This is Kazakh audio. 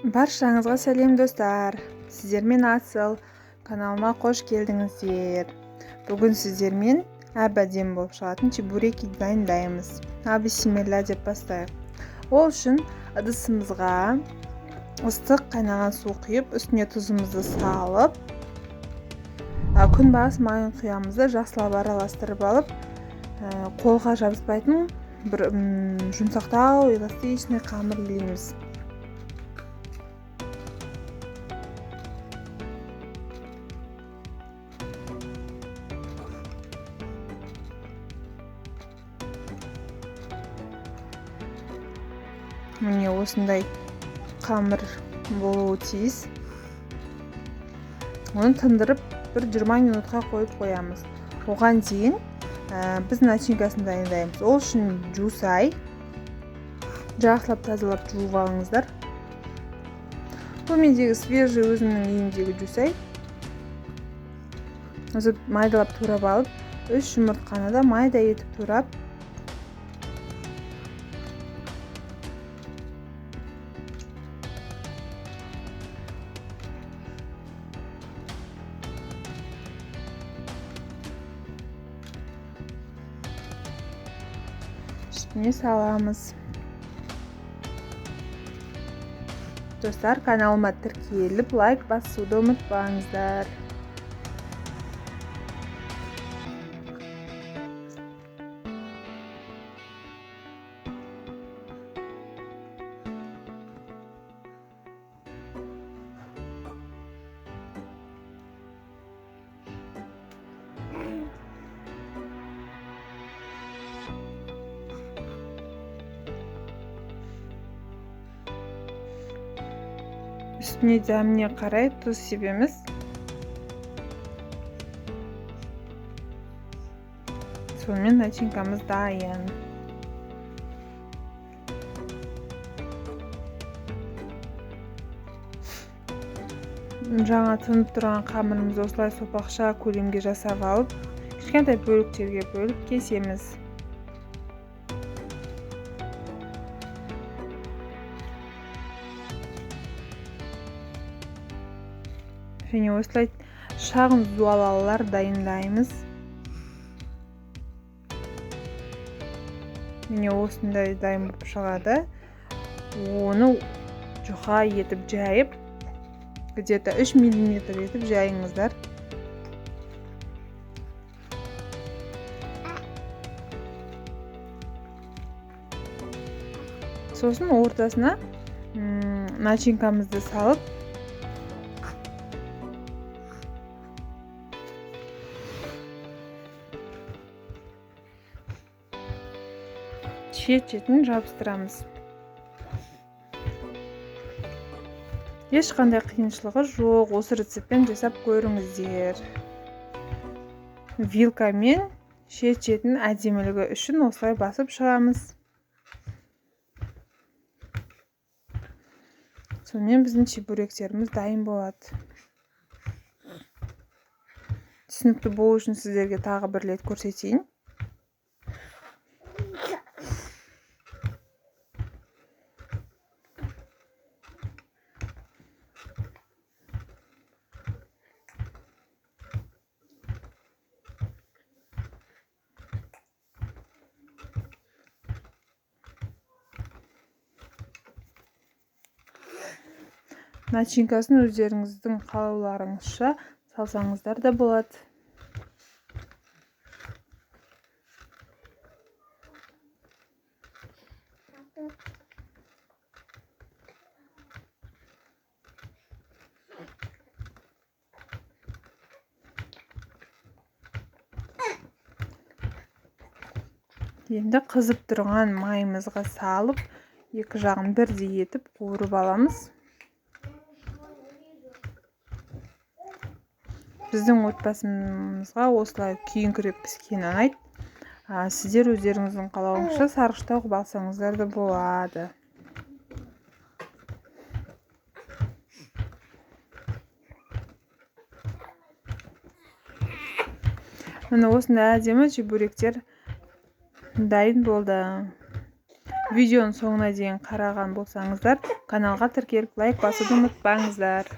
Баршаңызға сәлем достар. Сіздермен Асыл каналыма қош келдіңіздер. Бүгін сіздермен әбәдем болып шығатын чебуреки дайындаймыз. Бисмилла деп бастайық. Ол үшін ыдысымызға ыстық қайнаған су құйып, үстіне тұзымызды салып, күнбағыс майын құямыз да жақсылап араластырып алып, қолға жабыспайтын бір жұмсақтау эластичный қамыр илейміз. Міне осындай қамыр болуы тиіс. Оны тындырып бір 20 минутқа қойып қоямыз. Оған дейін біз начинкасын дайындаймыз. Ол үшін жусай жақсылап тазалап жуып алыңыздар. Бұл мендегі свежий өзімнің үйімдегі жусай. Өзі майдалап турап алып, 3 жұмыртқаны да майда етіп турап, үстіне саламыз. Достар, каналыма тіркеліп, лайк басуды ұмытпаңыздар. Үстіне дәміне қарай тұз себеміз. Сонымен начинкамыз дайын. Жаңа тынып тұрған қамырымызды осылай сопақша көлемге жасап алып, кішкентай бөліктерге бөліп кесеміз. Және осылай шағын дуалалар дайындаймыз. Міне осындай дайын болып шығады. Оны жұқа етіп жайып, где-то 3 мм етіп жайыңыздар. Сосын ортасына начинкамызды салып, шет-шетін жабыстырамыз. Ешқандай қиыншылығы жоқ, осы рецептпен жасап көріңіздер. Вилкамен шет-шетін әдемілігі үшін осылай басып шығамыз. Сонымен біздің чебуректеріміз дайын болады. Түсінікті болу үшін сіздерге тағы бір рет көрсетейін. Начинкасын өздеріңіздің қалауларыңызша салсаңыздар да болады. Енді қызып тұрған майымызға салып, екі жағын бірдей етіп қуырып аламыз. Біздің отбасымызға осылай күйіңкіреп піскені ұнайды. Сіздер өздеріңіздің қалауыңызша сарғыштау қылып алсаңыздар да болады. Міне осындай әдемі чебуректер дайын болды. Видеоның соңына дейін қараған болсаңыздар, Каналға тіркеліп лайк басуды ұмытпаңыздар.